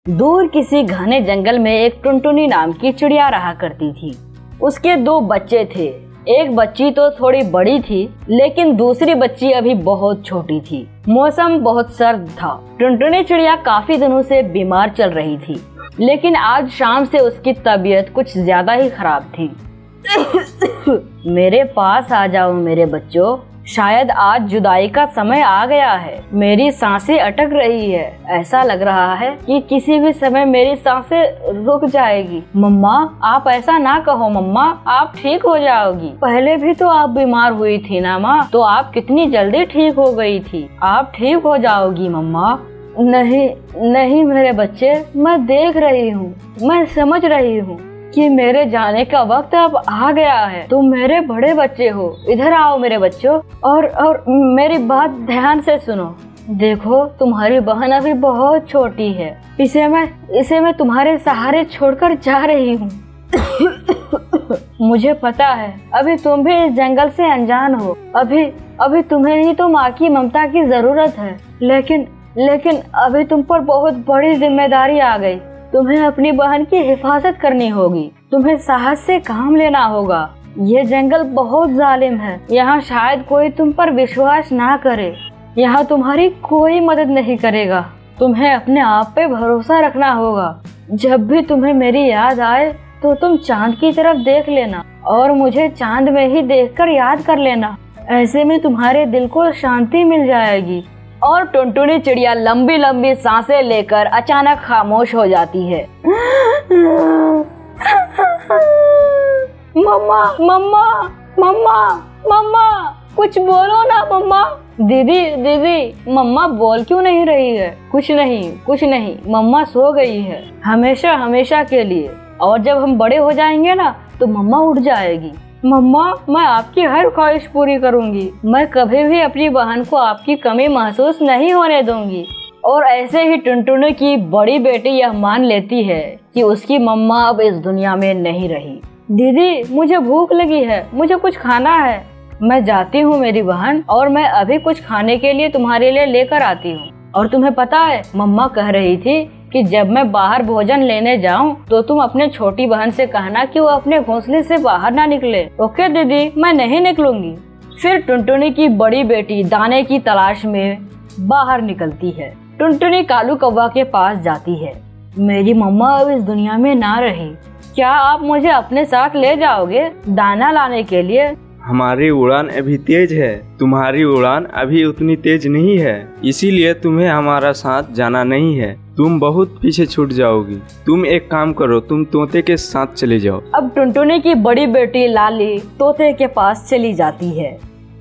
दूर किसी घने जंगल में एक टुनटुनी नाम की चिड़िया रहा करती थी। उसके 2 बच्चे थे। एक बच्ची तो थोड़ी बड़ी थी, लेकिन दूसरी बच्ची अभी बहुत छोटी थी। मौसम बहुत सर्द था। टुनटुनी चिड़िया काफी दिनों से बीमार चल रही थी, लेकिन आज शाम से उसकी तबीयत कुछ ज्यादा ही खराब थी। मेरे पास आ जाओ मेरे बच्चों, शायद आज जुदाई का समय आ गया है। मेरी सांसें अटक रही है। ऐसा लग रहा है कि किसी भी समय मेरी सांसें रुक जाएगी। मम्मा, आप ऐसा ना कहो मम्मा, आप ठीक हो जाओगी। पहले भी तो आप बीमार हुई थी ना माँ, तो आप कितनी जल्दी ठीक हो गई थी। आप ठीक हो जाओगी मम्मा। नहीं नहीं मेरे बच्चे, मैं देख रही हूँ, मैं समझ रही हूँ कि मेरे जाने का वक्त अब आ गया है। तुम मेरे बड़े बच्चे हो, इधर आओ मेरे बच्चों, और मेरी बात ध्यान से सुनो। देखो, तुम्हारी बहन अभी बहुत छोटी है। इसे मैं तुम्हारे सहारे छोड़कर जा रही हूँ। मुझे पता है अभी तुम भी इस जंगल से अनजान हो। अभी तुम्हें ही तो माँ की ममता की जरूरत है, लेकिन अभी तुम पर बहुत बड़ी जिम्मेदारी आ गई। तुम्हें अपनी बहन की हिफाजत करनी होगी। तुम्हें साहस से काम लेना होगा। ये जंगल बहुत जालिम है। यहाँ शायद कोई तुम पर विश्वास ना करे। यहाँ तुम्हारी कोई मदद नहीं करेगा। तुम्हें अपने आप पे भरोसा रखना होगा। जब भी तुम्हें मेरी याद आए तो तुम चांद की तरफ देख लेना और मुझे चांद में ही देखकर याद कर लेना। ऐसे में तुम्हारे दिल को शांति मिल जाएगी। और टुनटुनी चिड़िया लंबी लंबी सांसें लेकर अचानक खामोश हो जाती है। मम्मा मम्मा मम्मा मम्मा, कुछ बोलो ना मम्मा। दीदी मम्मा बोल क्यों नहीं रही है? कुछ नहीं, मम्मा सो गई है हमेशा के लिए। और जब हम बड़े हो जाएंगे ना तो मम्मा उठ जाएगी। मम्मा, मैं आपकी हर ख्वाहिश पूरी करूंगी। मैं कभी भी अपनी बहन को आपकी कमी महसूस नहीं होने दूंगी। और ऐसे ही टुनटुनी की बड़ी बेटी यह मान लेती है कि उसकी मम्मा अब इस दुनिया में नहीं रही। दीदी, मुझे भूख लगी है, मुझे कुछ खाना है। मैं जाती हूँ मेरी बहन, और मैं अभी कुछ खाने के लिए तुम्हारे लिए लेकर आती हूँ। और तुम्हें पता है, मम्मा कह रही थी कि जब मैं बाहर भोजन लेने जाऊं तो तुम अपने छोटी बहन से कहना कि वो अपने घोंसले से बाहर ना निकले। ओके दीदी, मैं नहीं निकलूंगी। फिर टुनटुनी की बड़ी बेटी दाने की तलाश में बाहर निकलती है। टुनटुनी कालू कौवा के पास जाती है। मेरी मम्मा अब इस दुनिया में ना रही, क्या आप मुझे अपने साथ ले जाओगे दाना लाने के लिए? हमारी उड़ान अभी तेज है, तुम्हारी उड़ान अभी उतनी तेज नहीं है, इसीलिए तुम्हें हमारा साथ जाना नहीं है। तुम बहुत पीछे छूट जाओगी। तुम एक काम करो, तुम तोते के साथ चले जाओ। अब टुनटुनी की बड़ी बेटी लाली तोते के पास चली जाती है।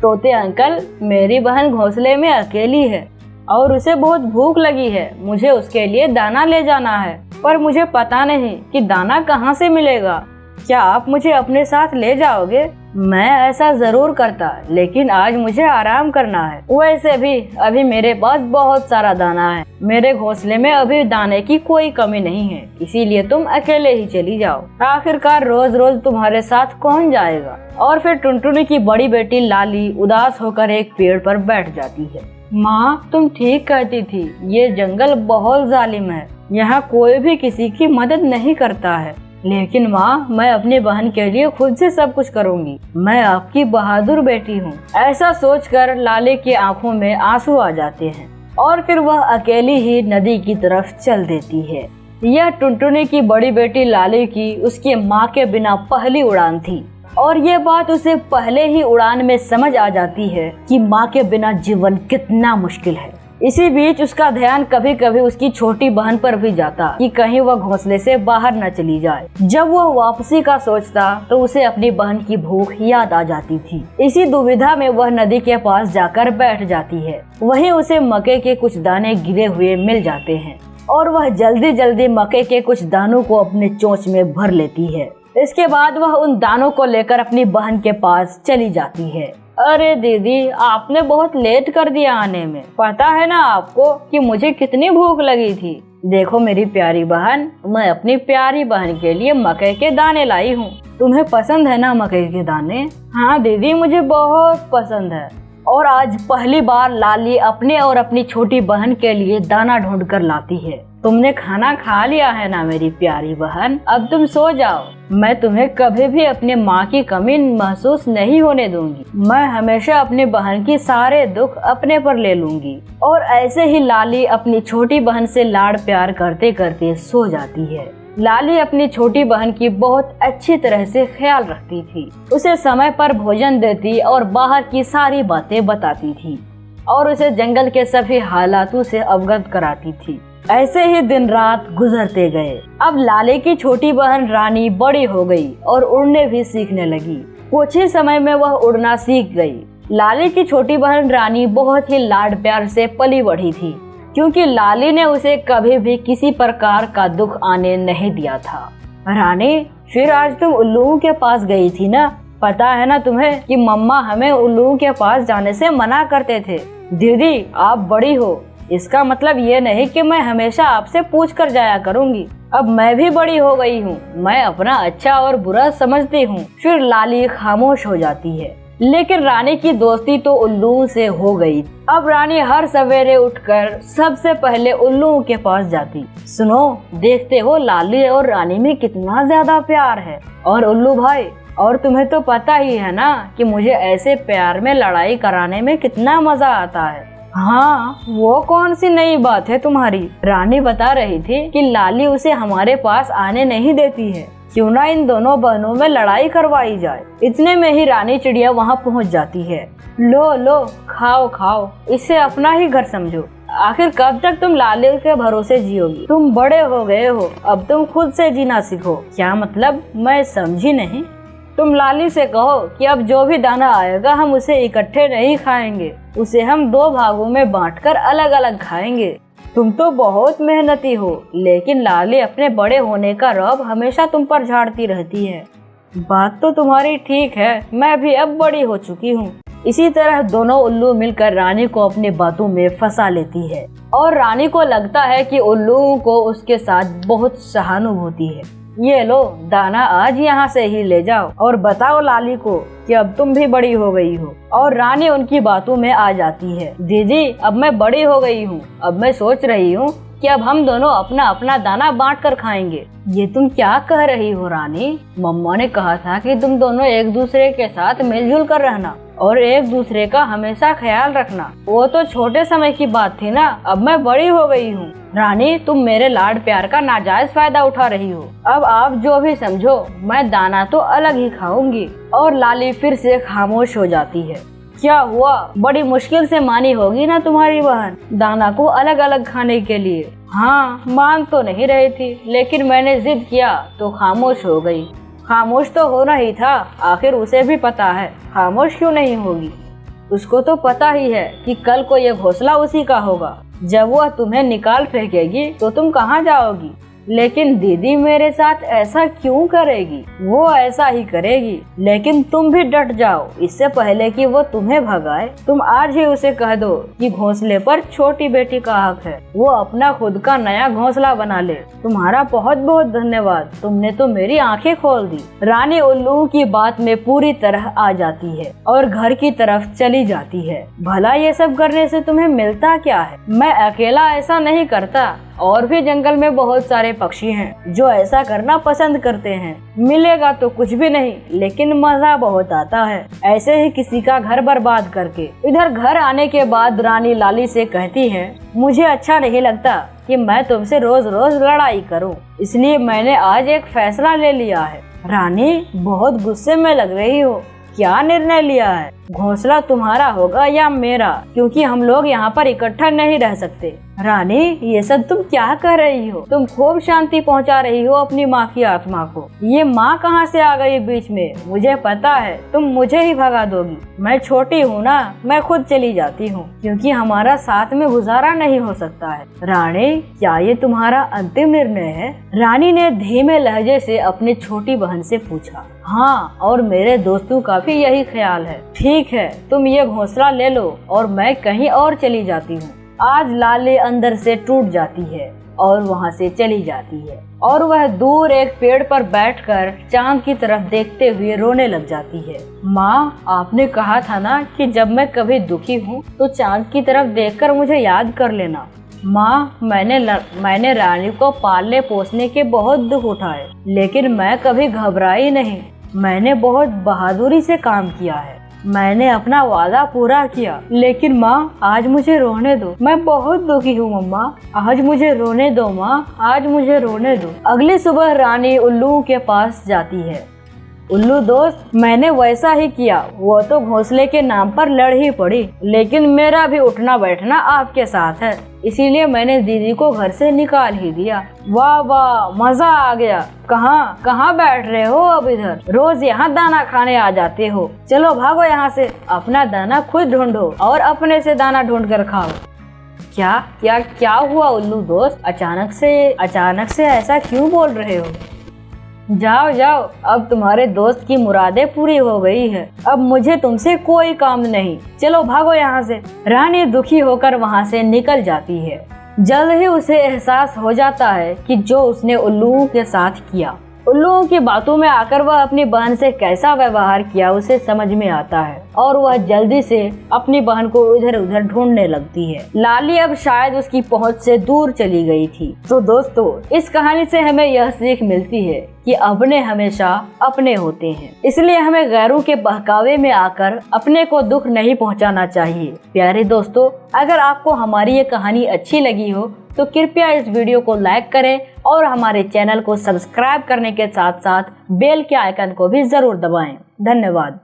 तोते अंकल, मेरी बहन घोंसले में अकेली है और उसे बहुत भूख लगी है। मुझे उसके लिए दाना ले जाना है, पर मुझे पता नहीं कि दाना कहाँ से मिलेगा। क्या आप मुझे अपने साथ ले जाओगे? मैं ऐसा जरूर करता, लेकिन आज मुझे आराम करना है। वैसे भी अभी मेरे पास बहुत सारा दाना है। मेरे घोंसले में अभी दाने की कोई कमी नहीं है, इसीलिए तुम अकेले ही चली जाओ। आखिरकार रोज रोज तुम्हारे साथ कौन जाएगा? और फिर टुनटुनी की बड़ी बेटी लाली उदास होकर एक पेड़ पर बैठ जाती है। माँ, तुम ठीक कहती थी, ये जंगल बहुत जालिम है। यहाँ कोई भी किसी की मदद नहीं करता है। लेकिन माँ, मैं अपनी बहन के लिए खुद से सब कुछ करूँगी। मैं आपकी बहादुर बेटी हूँ। ऐसा सोचकर लाली की आंखों में आंसू आ जाते हैं और फिर वह अकेली ही नदी की तरफ चल देती है। यह टुनटुनी की बड़ी बेटी लाली की उसकी माँ के बिना पहली उड़ान थी और ये बात उसे पहले ही उड़ान में समझ आ जाती है कि माँ के बिना जीवन कितना मुश्किल है। इसी बीच उसका ध्यान कभी कभी उसकी छोटी बहन पर भी जाता कि कहीं वह घोंसले से बाहर न चली जाए। जब वह वापसी का सोचता तो उसे अपनी बहन की भूख याद आ जाती थी। इसी दुविधा में वह नदी के पास जाकर बैठ जाती है। वहीं उसे मक्के के कुछ दाने गिरे हुए मिल जाते हैं और वह जल्दी जल्दी मक्के के कुछ दानों को अपने चोंच में भर लेती है। इसके बाद वह उन दानों को लेकर अपनी बहन के पास चली जाती है। अरे दीदी, आपने बहुत लेट कर दिया आने में। पता है ना आपको कि मुझे कितनी भूख लगी थी। देखो मेरी प्यारी बहन, मैं अपनी प्यारी बहन के लिए मकई के दाने लाई हूँ। तुम्हें पसंद है ना मकई के दाने? हाँ दीदी, मुझे बहुत पसंद है। और आज पहली बार लाली अपने और अपनी छोटी बहन के लिए दाना ढूंढ कर लाती है। तुमने खाना खा लिया है ना मेरी प्यारी बहन? अब तुम सो जाओ। मैं तुम्हें कभी भी अपने माँ की कमी महसूस नहीं होने दूंगी। मैं हमेशा अपनी बहन की सारे दुख अपने पर ले लूंगी। और ऐसे ही लाली अपनी छोटी बहन से लाड़ प्यार करते करते सो जाती है। लाली अपनी छोटी बहन की बहुत अच्छी तरह से ख्याल रखती थी। उसे समय पर भोजन देती और बाहर की सारी बातें बताती थी और उसे जंगल के सभी हालातों से अवगत कराती थी। ऐसे ही दिन रात गुजरते गए। अब लाली की छोटी बहन रानी बड़ी हो गई और उड़ने भी सीखने लगी। कुछ ही समय में वह उड़ना सीख गई। लाली की छोटी बहन रानी बहुत ही लाड प्यार से पली बढ़ी थी, क्योंकि लाली ने उसे कभी भी किसी प्रकार का दुख आने नहीं दिया था। रानी, फिर आज तुम उल्लुओं के पास गई थी ना? पता है ना तुम्हें कि मम्मा हमें उल्लुओं के पास जाने से मना करते थे। दीदी, आप बड़ी हो, इसका मतलब ये नहीं कि मैं हमेशा आपसे पूछ कर जाया करूंगी। अब मैं भी बड़ी हो गई हूँ, मैं अपना अच्छा और बुरा समझती हूँ। फिर लाली खामोश हो जाती है। लेकिन रानी की दोस्ती तो उल्लुओं से हो गई। अब रानी हर सवेरे उठकर सबसे पहले उल्लुओं के पास जाती। सुनो, देखते हो लाली और रानी में कितना ज्यादा प्यार है। और उल्लू भाई, और तुम्हें तो पता ही है ना कि मुझे ऐसे प्यार में लड़ाई कराने में कितना मजा आता है। हाँ, वो कौन सी नई बात है तुम्हारी? रानी बता रही थी कि लाली उसे हमारे पास आने नहीं देती है। क्यों ना इन दोनों बहनों में लड़ाई करवाई जाए। इतने में ही रानी चिड़िया वहाँ पहुँच जाती है। लो लो, खाओ खाओ, इसे अपना ही घर समझो। आखिर कब तक तुम लाली के भरोसे जियोगी? तुम बड़े हो गए हो, अब तुम खुद से जीना सीखो। क्या मतलब? मैं समझी नहीं। तुम लाली से कहो कि अब जो भी दाना आएगा हम उसे इकट्ठे नहीं खाएंगे, उसे हम 2 भागों में बांटकर अलग अलग खाएंगे। तुम तो बहुत मेहनती हो, लेकिन लाली अपने बड़े होने का रौब हमेशा तुम पर झाड़ती रहती है। बात तो तुम्हारी ठीक है, मैं भी अब बड़ी हो चुकी हूँ। इसी तरह दोनों उल्लू मिलकर रानी को अपनी बातों में फंसा लेती है और रानी को लगता है कि उल्लुओं को उसके साथ बहुत सहानुभूति है। ये लो दाना, आज यहाँ से ही ले जाओ और बताओ लाली को कि अब तुम भी बड़ी हो गई हो। और रानी उनकी बातों में आ जाती है। दीदी, अब मैं बड़ी हो गई हूँ। अब मैं सोच रही हूँ कि अब हम दोनों अपना अपना दाना बांट कर खाएंगे। ये तुम क्या कह रही हो रानी? मम्मा ने कहा था कि तुम दोनों एक दूसरे के साथ मिलजुल कर रहना और एक दूसरे का हमेशा ख्याल रखना। वो तो छोटे समय की बात थी ना, अब मैं बड़ी हो गई हूँ। रानी, तुम मेरे लाड प्यार का नाजायज फायदा उठा रही हो। अब आप जो भी समझो, मैं दाना तो अलग ही खाऊंगी। और लाली फिर से खामोश हो जाती है। क्या हुआ? बड़ी मुश्किल से मानी होगी ना तुम्हारी बहन दाना को अलग अलग खाने के लिए? हाँ, मान तो नहीं रही थी, लेकिन मैंने जिद किया तो खामोश हो गई। खामोश तो होना ही था, आखिर उसे भी पता है खामोश क्यों नहीं होगी। उसको तो पता ही है कि कल को ये घोंसला उसी का होगा। जब वह तुम्हें निकाल फेंकेगी तो तुम कहाँ जाओगी? लेकिन दीदी मेरे साथ ऐसा क्यों करेगी? वो ऐसा ही करेगी, लेकिन तुम भी डट जाओ इससे पहले कि वो तुम्हें भगाए। तुम आज ही उसे कह दो कि घोंसले पर छोटी बेटी का हक है, वो अपना खुद का नया घोंसला बना ले। तुम्हारा बहुत बहुत धन्यवाद, तुमने तो मेरी आंखें खोल दी। रानी उल्लू की बात में पूरी तरह आ जाती है और घर की तरफ चली जाती है। भला ये सब करने से तुम्हें मिलता क्या है? मैं अकेला ऐसा नहीं करता, और भी जंगल में बहुत सारे पक्षी हैं जो ऐसा करना पसंद करते हैं। मिलेगा तो कुछ भी नहीं, लेकिन मजा बहुत आता है ऐसे ही किसी का घर बर्बाद करके। इधर घर आने के बाद रानी लाली से कहती है, मुझे अच्छा नहीं लगता कि मैं तुमसे रोज रोज लड़ाई करूं, इसलिए मैंने आज एक फैसला ले लिया है। रानी, बहुत गुस्से में लग रही हो, क्या निर्णय लिया है? घोंसला तुम्हारा होगा या मेरा? क्योंकि हम लोग यहाँ पर इकट्ठा नहीं रह सकते। रानी, ये सब तुम क्या कह रही हो? तुम खूब शांति पहुँचा रही हो अपनी माँ की आत्मा को। ये माँ कहाँ से आ गई बीच में? मुझे पता है तुम मुझे ही भगा दोगी। मैं छोटी हूँ ना, मैं खुद चली जाती हूँ, क्योंकि हमारा साथ में गुजारा नहीं हो सकता है। रानी, क्या ये तुम्हारा अंतिम निर्णय है? रानी ने धीमे लहजे से अपनी छोटी बहन से पूछा। हाँ, और मेरे दोस्तों का भी यही ख्याल है। ठीक है, तुम ये घोंसला ले लो और मैं कहीं और चली जाती हूँ। आज लाली अंदर से टूट जाती है और वहाँ से चली जाती है और वह दूर एक पेड़ पर बैठकर चांद की तरफ देखते हुए रोने लग जाती है। माँ, आपने कहा था ना कि जब मैं कभी दुखी हूँ तो चांद की तरफ देखकर मुझे याद कर लेना। माँ, मैंने रानी को पालने पोसने के बहुत दुख उठाए, लेकिन मैं कभी घबराई नहीं। मैंने बहुत बहादुरी से काम किया है। मैंने अपना वादा पूरा किया। लेकिन माँ, आज मुझे रोने दो। मैं बहुत दुखी हूँ मम्मा। आज मुझे रोने दो माँ, आज मुझे रोने दो। अगली सुबह रानी उल्लू के पास जाती है। उल्लू दोस्त, मैंने वैसा ही किया। वो तो घोंसले के नाम पर लड़ ही पड़ी, लेकिन मेरा भी उठना बैठना आपके साथ है, इसीलिए मैंने दीदी को घर से निकाल ही दिया। वाह वाह, मजा आ गया। कहाँ बैठ रहे हो अब इधर? रोज यहाँ दाना खाने आ जाते हो। चलो भागो यहाँ से, अपना दाना खुद ढूंढो और अपने से दाना ढूंढ कर खाओ। क्या हुआ उल्लू दोस्त? अचानक से ऐसा क्यों बोल रहे हो? जाओ, अब तुम्हारे दोस्त की मुरादें पूरी हो गई है। अब मुझे तुमसे कोई काम नहीं। चलो भागो यहाँ से। रानी दुखी होकर वहाँ से निकल जाती है। जल्द ही उसे एहसास हो जाता है कि जो उसने उल्लू के साथ किया, उल्लुओं की बातों में आकर वह अपनी बहन से कैसा व्यवहार किया उसे समझ में आता है और वह जल्दी से अपनी बहन को इधर उधर ढूंढने लगती है। लाली अब शायद उसकी पहुंच से दूर चली गई थी। तो दोस्तों, इस कहानी से हमें यह सीख मिलती है कि अपने हमेशा अपने होते हैं, इसलिए हमें गैरों के बहकावे में आकर अपने को दुख नहीं पहुंचाना चाहिए। प्यारे दोस्तों, अगर आपको हमारी ये कहानी अच्छी लगी हो तो कृपया इस वीडियो को लाइक करें और हमारे चैनल को सब्सक्राइब करने के साथ साथ बेल के आइकन को भी जरूर दबाएं। धन्यवाद।